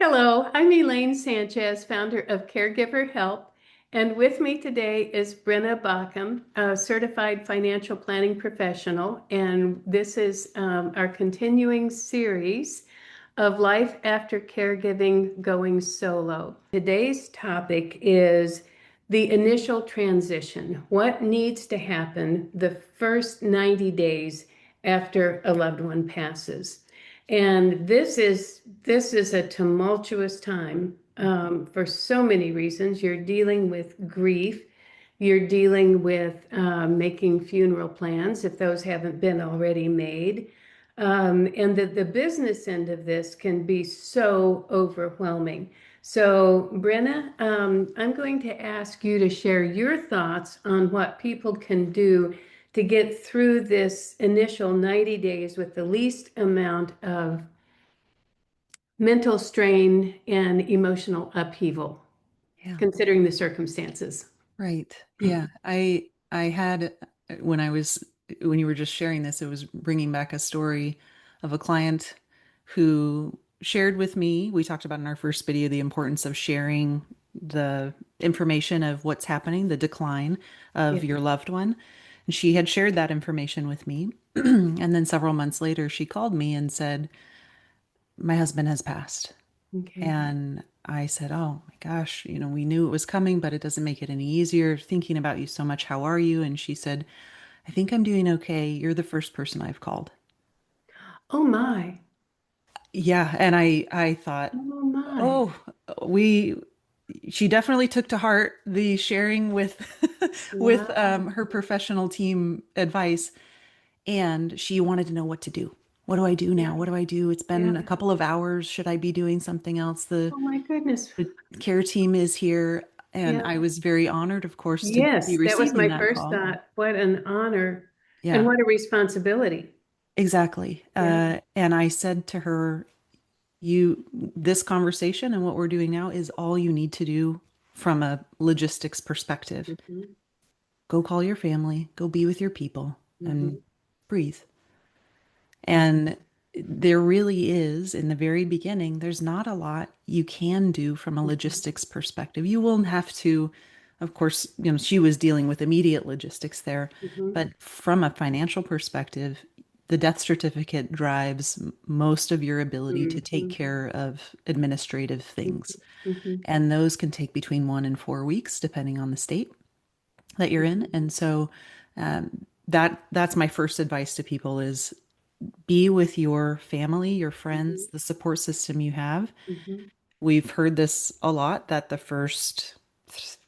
Hello, I'm Elaine Sanchez, founder of Caregiver Help, and with me today is Brenna Baucum, a certified financial planning professional, and this is our continuing series of Life After Caregiving Going Solo. Today's topic is the initial transition. What needs to happen the first 90 days after a loved one passes? And this is a tumultuous time for so many reasons. You're dealing with grief. You're dealing with making funeral plans if those haven't been already made. And the business end of this can be so overwhelming. So, Brenna, I'm going to ask you to share your thoughts on what people can do to get through this initial 90 days with the least amount of mental strain and emotional upheaval, Yeah, considering the circumstances. right. Yeah. I had when you were just sharing this, it was bringing back a story of a client who shared with me. We talked about in our first video the importance of sharing the information of what's happening, the decline of Yeah. your loved one. And she had shared that information with me. And then several months later, she called me and said, "My husband has passed." Okay. And I said, "Oh my gosh, we knew it was coming, but it doesn't make it any easier thinking about you so much. How are you?" And she said, "I think I'm doing okay. You're the first person I've called." Oh my. Yeah, and I thought, Oh my. "Oh, we she definitely took to heart the sharing with with Wow. her professional team advice, and she wanted to know what to do. What do I do Yeah. now? What do I do? It's Yeah. been a couple of hours. Should I be doing something else? The Oh my goodness. the care team is here, and Yeah. I was very honored, of course, to be Yes, that was receiving my that first call. thought. What an honor and Yeah, what a responsibility. exactly. Yeah. And I said to her, this conversation and what we're doing now is all you need to do from a logistics perspective. Mhm. Go call your family, go be with your people, and Mhm. breathe. And there really is, in the very beginning, there's not a lot you can do from a Mhm. logistics perspective. You will have to, of course, she was dealing with immediate logistics there, Mhm. but from a financial perspective, the death certificate drives most of your ability to take Mhm. care of administrative Mhm. things. Mhm. And those can take between 1 and 4 weeks, depending on the state that you're in. Mhm. And so that's my first advice to people is be with your family, your Mhm. friends, the support system you have. Mhm. We've heard this a lot that the first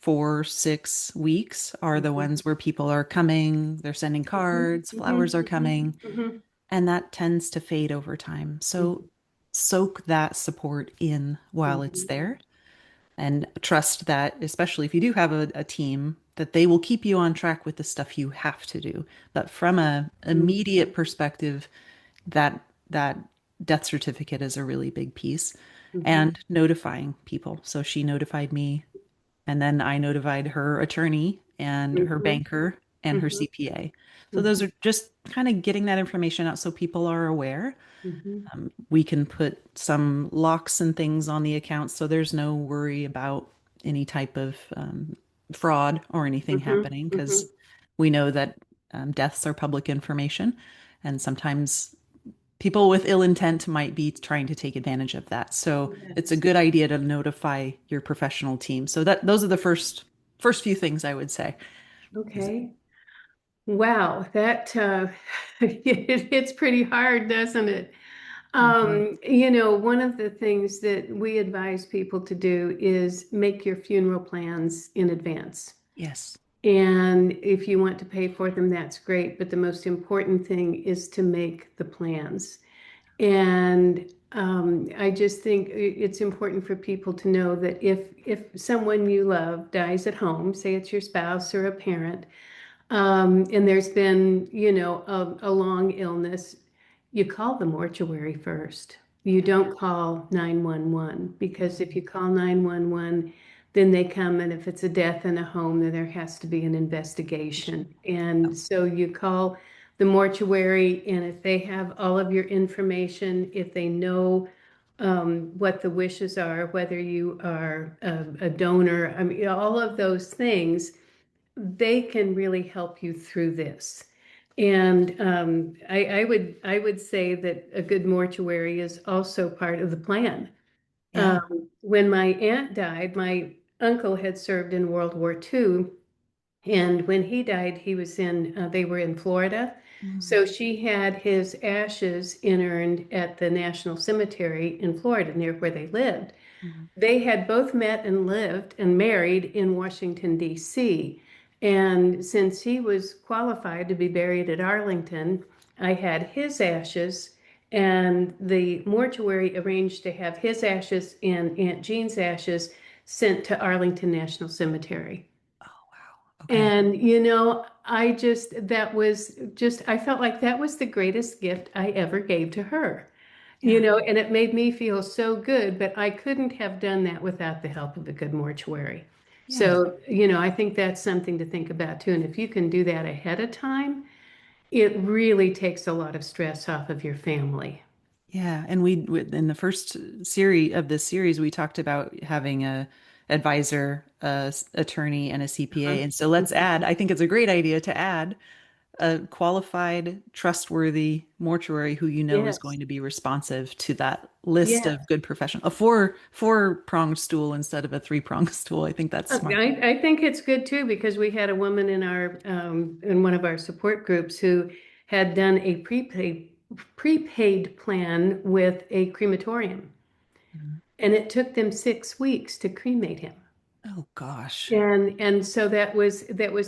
4, 6 weeks are the Mhm. ones where people are coming, they're sending Mhm. cards, flowers Mhm. are Mhm. coming, Mhm. and that tends to fade over time. So Mhm. soak that support in while it's Mhm. there and trust that, especially if you do have a team, that they will keep you on track with the stuff you have to do. But from a Mhm. immediate perspective, that death certificate is a really big piece Mhm. and notifying people. So she notified me and then I notified her attorney and her Mhm. banker and her Mhm. CPA. So those Mhm. are just kind of getting that information out so people are aware. Mhm. We can put some locks and things on the accounts so there's no worry about any type of fraud or anything Mhm. happening because Mhm. we know that deaths are public information and sometimes people with ill intent might be trying to take advantage of that. So it's a Yes. good idea to notify your professional team. So that those are the first few things I would say. Okay. Wow, that it's pretty hard, doesn't it? Mhm. One of the things that we advise people to do is make your funeral plans in advance. Yes. And if you want to pay for them, that's great. But the most important thing is to make the plans. And I just think it's important for people to know that if someone you love dies at home, say it's your spouse or a parent, and there's been, a long illness, you call the mortuary first. You don't call 911 because if you call 911, then they come, and if it's a death in a home, then there has to be an investigation. And so you call the mortuary, and if they have all of your information, if they know what the wishes are, whether you are a donor. I mean, all of those things, they can really help you through this. And I would say that a good mortuary is also part of the plan. Yeah. When my aunt died, my uncle had served in World War II, and when he died, they were in Florida. Mm, So she had his ashes inurned at the National Cemetery in Florida, near where they lived. mm. They had both met and lived and married in Washington, D.C. And since he was qualified to be buried at Arlington, I had his ashes, and the mortuary arranged to have his ashes and Aunt Jean's ashes sent to Arlington National Cemetery. Oh, wow. Okay. And, I felt like that was the greatest gift I ever gave to her, Yeah. and it made me feel so good, but I couldn't have done that without the help of a good mortuary. Yeah. So, I think that's something to think about too. And if you can do that ahead of time, it really takes a lot of stress off of your family. Yeah. And in the first series of this series, we talked about having a advisor, attorney, and a CPA. Uh-huh. And so let's add, I think it's a great idea to add a qualified, trustworthy mortuary who you know is Yes. going to be responsive to that list Yeah. of good professional, a four-pronged stool instead of a three-pronged stool. I think that's smart. I think it's good too, because we had a woman in one of our support groups who had done a prepaid plan with a crematorium, Mhm. and it took them 6 weeks to cremate him. Oh gosh. And so that was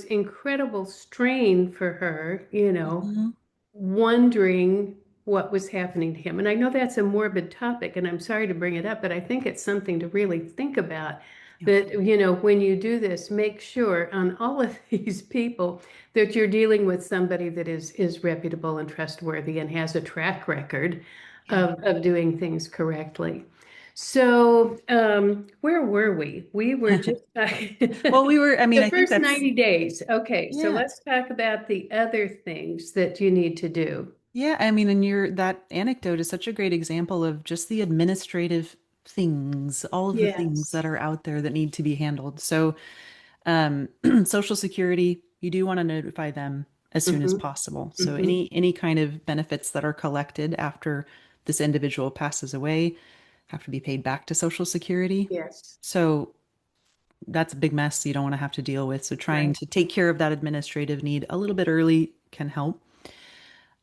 incredible strain for her, Mhm. wondering what was happening to him. And I know that's a morbid topic, and I'm sorry to bring it up, but I think it's something to really think about. Yep. That, when you do this, make sure on all of these people that you're dealing with somebody that is reputable and trustworthy and has a track record Yeah. of doing things correctly. So, where were we? We were just Well, I mean, the I think first that's, 90 days. Okay, so yeah. let's talk about the other things that you need to do. Yeah, I mean, and that anecdote is such a great example of just the administrative things, all of the things Yes. that are out there that need to be handled. So, Social Security, you do want to notify them as soon as Hmm. possible. So Hmm. any kind of benefits that are collected after this individual passes away have to be paid back to Social Security. Yes. So that's a big mess you don't want to have to deal with. So trying Right. to take care of that administrative need a little bit early can help.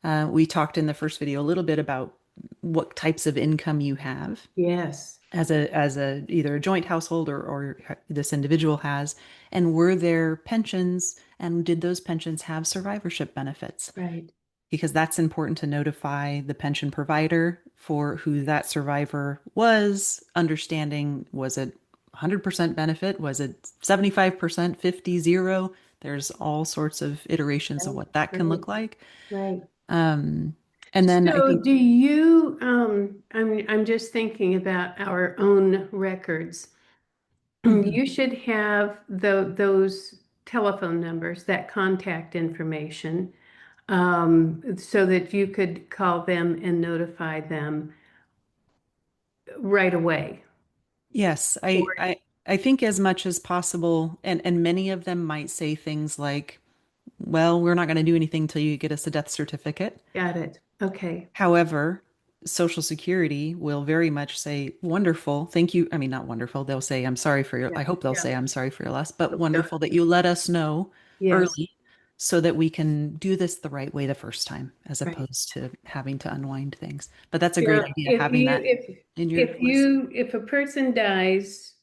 We talked in the first video a little bit about what types of income you have Yes. as a either a joint household or this individual has, and were there pensions, and did those pensions have survivorship benefits? Right. Because that's important to notify the pension provider for who that survivor was, understanding, was it 100% benefit? Was it 75%, 50, 0? There's all sorts of iterations of Right. what that can Right. look like. Right. Um, and then I So think, do you, I'm just thinking about our own records. mhm. You should have those telephone numbers, that contact information, so that you could call them and notify them right away. Yes, Or I think as much as possible, and many of them might say things like, well, we're not going to do anything till you get us a death certificate. got it. Okay. However, Social Security will very much say, wonderful, thank you. I mean, not wonderful. They'll say, I'm sorry for your, Yeah. I hope they'll Yeah. say, I'm sorry for your loss, but Hope so. wonderful that you let us know Yes. early so that we can do this the right way the first time, as Right. opposed to having to unwind things. But that's a great Now, idea, having that in your list. if a person dies,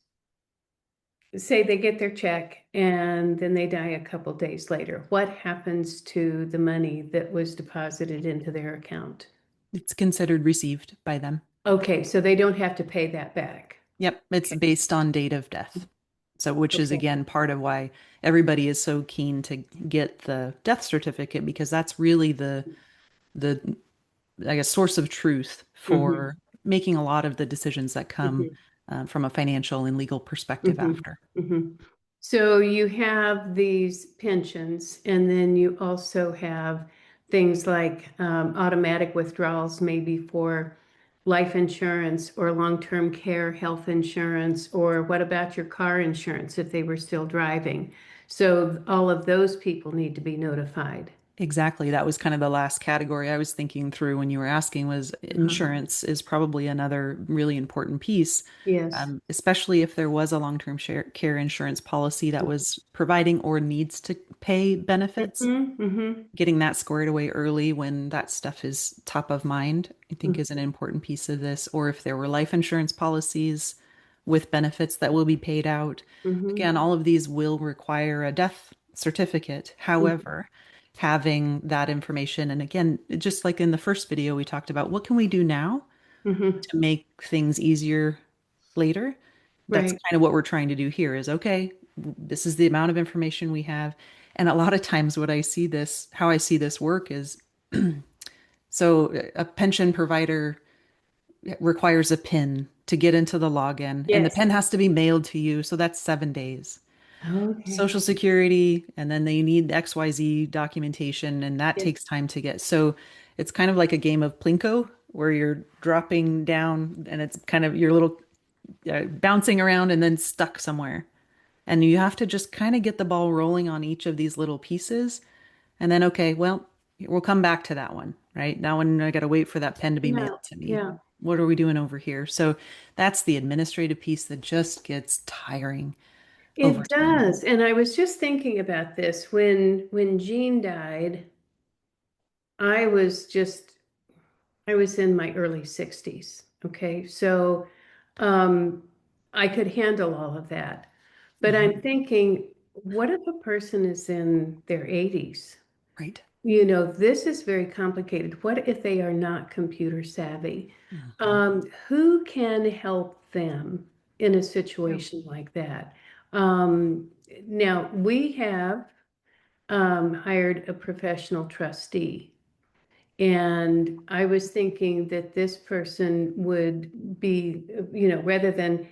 say they get their check and then they die a couple days later, what happens to the money that was deposited into their account? It's considered received by them. Okay, so they don't have to pay that back. Yep, it's Okay. based on date of death. So, which is Okay. again part of why everybody is so keen to get the death certificate, because that's really the I guess source of truth Hmm. for making a lot of the decisions that come Hmm. from a financial and legal perspective Hmm. after. Hmm. So you have these pensions, and then you also have things like automatic withdrawals, maybe for life insurance or long-term care health insurance, or what about your car insurance if they were still driving? So all of those people need to be notified. Exactly. That was kind of the last category I was thinking through when you were asking was Uh-huh. insurance is probably another really important piece, Yes. especially if there was a long-term care insurance policy that was providing or needs to pay benefits. Mm-hmm, mm-hmm, Getting that squared away early when that stuff is top of mind, I think is an important piece of this. Or if there were life insurance policies with benefits that will be paid out. mm-hmm, Again, all of these will require a death certificate. However, having that information, and again, just like in the first video, we talked about what can we do now mm-hmm. to make things easier later. That's Right. kind of what we're trying to do here is okay, this is the amount of information we have. And a lot of times what I see this, how I see this work is so a pension provider requires a PIN to get into the login, and the Yes. PIN has to be mailed to you. So that's 7 days. Okay. Social Security, and then they need XYZ documentation, and that Yes. takes time to get. So it's kind of like a game of Plinko where you're dropping down and it's kind of your little bouncing around and then stuck somewhere. And you have to just kind of get the ball rolling on each of these little pieces. And then, okay, well, we'll come back to that one, right? Now, when I got to wait for that pen to be Yeah. mailed to me, Yeah. what are we doing over here? So that's the administrative piece that just gets tiring over It time. does. And I was just thinking about this when Jean died, I was just I was in my early 60s. Okay. So um I could handle all of that. But Mhm. I'm thinking, what if a person is in their 80s? Right. This is very complicated. What if they are not computer savvy? Mhm. Who can help them in a Yeah. situation like that? Um, Now, we have hired a professional trustee, and I was thinking that this person would be, rather than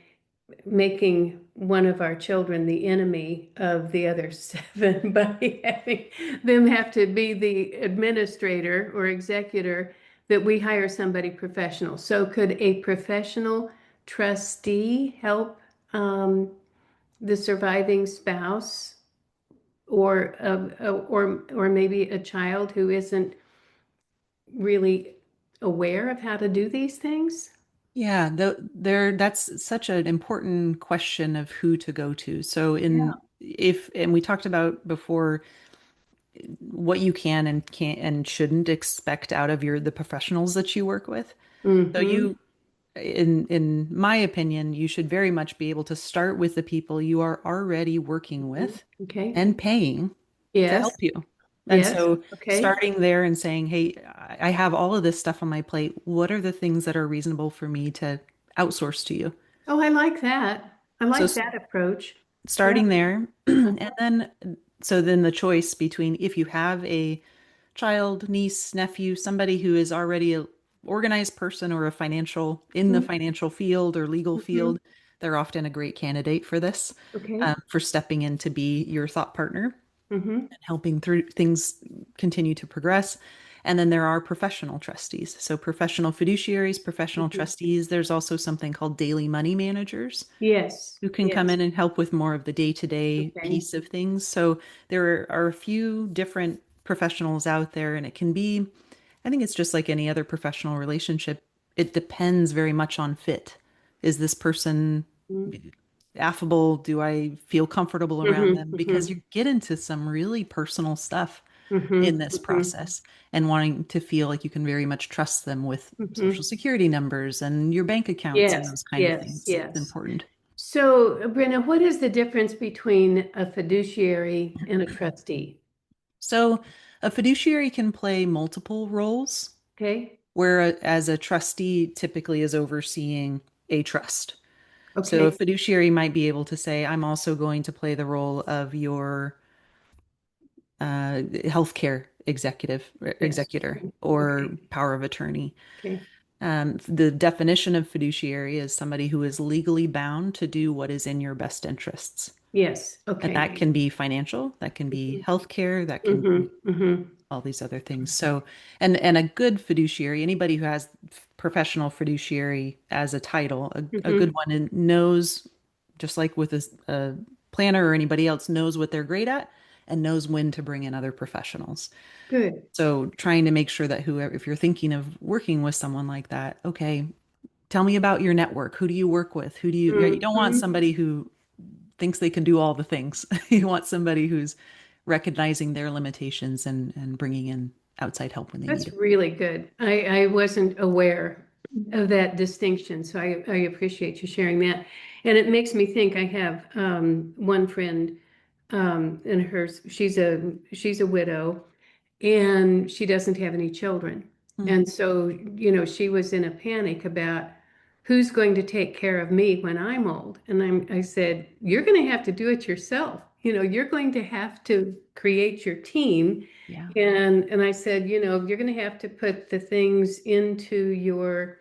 making one of our children the enemy of the other seven by having them have to be the administrator or executor, that we hire somebody professional. So could a professional trustee help the surviving spouse or maybe a child who isn't really aware of how to do these things? Yeah, that's such an important question of who to go to. So Yeah. and we talked about before what you can and can't and shouldn't expect out of the professionals that you work with. So Mm-hmm. in my opinion, you should very much be able to start with the people you are already working with Okay. and paying to Yes. help you. And Yes. so Okay. starting there and saying, "Hey, I have all of this stuff on my plate. What are the things that are reasonable for me to outsource to you?" Oh, I like that. I So like that approach. Yeah. starting there, and then so then the choice between if you have a child, niece, nephew, somebody who is already a organized person or a financial in the Mm-hmm. financial field or legal Mm-hmm. field, they're often a great candidate for this, Okay. for stepping in to be your thought partner Mm-hmm. and helping through things continue to progress. And then there are professional trustees. So professional fiduciaries, professional Mm-hmm. trustees. There's also something called daily money managers Yes. who can come Yes. in and help with more of the day-to-day Okay. piece of things. So there are a few different professionals out there, and it can be, I think it's just like any other professional relationship. It depends very much on fit. Is this person affable? Do I feel comfortable around them? Because Mm-hmm. you get into some really personal stuff in Mm-hmm. this Mm-hmm. process and wanting to feel like you can very much trust them with social Mm-hmm. security numbers and your bank accounts and Yes. those kind of Yes. things. It's Yes. important. So, Brenna, what is the difference between a fiduciary and a trustee? So a fiduciary can play multiple roles, Okay. whereas a trustee typically is overseeing a trust. So a Okay. fiduciary might be able to say, I'm also going to play the role of your healthcare Yes. executor or Okay. power of attorney. Okay. The definition of fiduciary is somebody who is legally bound to do what is in your best interests. Yes. And Okay. that can be financial, that can be healthcare, that can Mm-hmm. be Mm-hmm. all these other things. So, and a good fiduciary, anybody who has professional fiduciary as a title, a good Mm-hmm. one, and knows, just like with a planner or anybody else, knows what they're great at and knows when to bring in other professionals. Good. So, trying to make sure that whoever, if you're thinking of working with someone like that, okay, tell me about your network. Who do you work with? Who do you don't want Mm-hmm. somebody who thinks they can do all the things. You want somebody who's recognizing their limitations and bringing in outside help when they need That's it. really good. I wasn't aware of that distinction, so I appreciate you sharing that. And it makes me think I have one friend, and she's a widow, and she doesn't have any children. Mm, And so, she was in a panic about who's going to take care of me when I'm old. And I said, you're going to have to do it yourself. You're going to have to create your team. yeah. And I said, you're going to have to put the things into your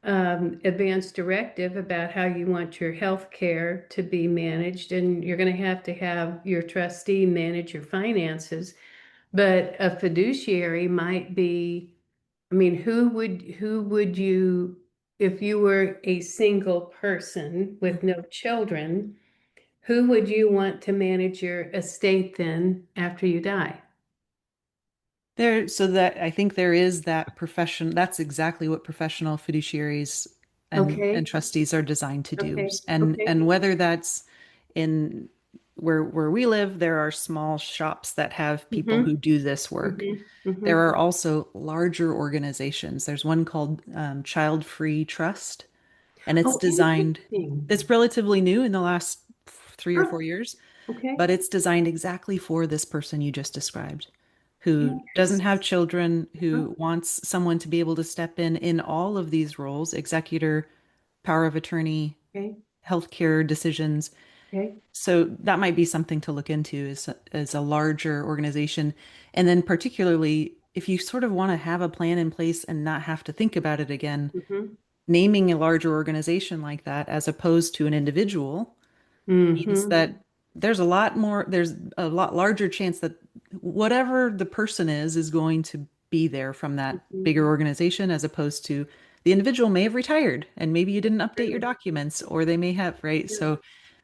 advanced directive about how you want your health care to be managed. And you're going to have your trustee manage your finances. But a fiduciary might be, I mean, who would you, if you were a single person with no children, who would you want to manage your estate then after you die? There, so that I think there is that profession. That's exactly what professional fiduciaries and Okay, trustees are designed to do. okay, okay. And whether that's in where we live, there are small shops that have people Mm-hmm, who do this work. mm-hmm, mm-hmm. There are also larger organizations. There's one called Child Free Trust, and it's Oh, designed, interesting. it's relatively new in the last 3 or 4 years, Okay, but it's designed exactly for this person you just described, who doesn't interesting. have children, who wants someone to be able to step in all of these roles, executor, power of attorney, Okay, healthcare decisions. okay. So that might be something to look into as a larger organization. And then particularly if you sort of want to have a plan in place and not have to think about it again, Mm-hmm, naming a larger organization like that as opposed to an individual means mm-hmm, that there's a lot larger chance that whatever the person is going to be there from that mm-hmm. bigger organization as opposed to the individual may have retired and maybe you didn't update your True. documents or they may have, right? Yeah, So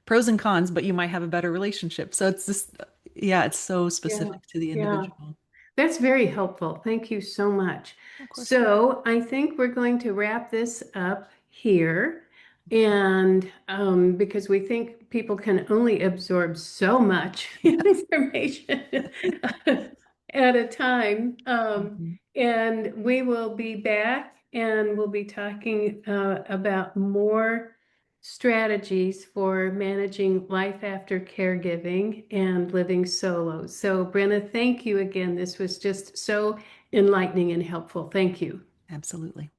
pros and cons, but you might have a better relationship. So it's just, yeah, it's so yeah, specific to the yeah. individual. That's very helpful. Thank you so much. Of course. So I think we're going to wrap this up here. And because we think people can only absorb so much Yeah. information at a time. Mhm. And we will be back and we'll be talking about more strategies for managing life after caregiving and living solo. So, Brenna, thank you again. This was just so enlightening and helpful. Thank you. Absolutely.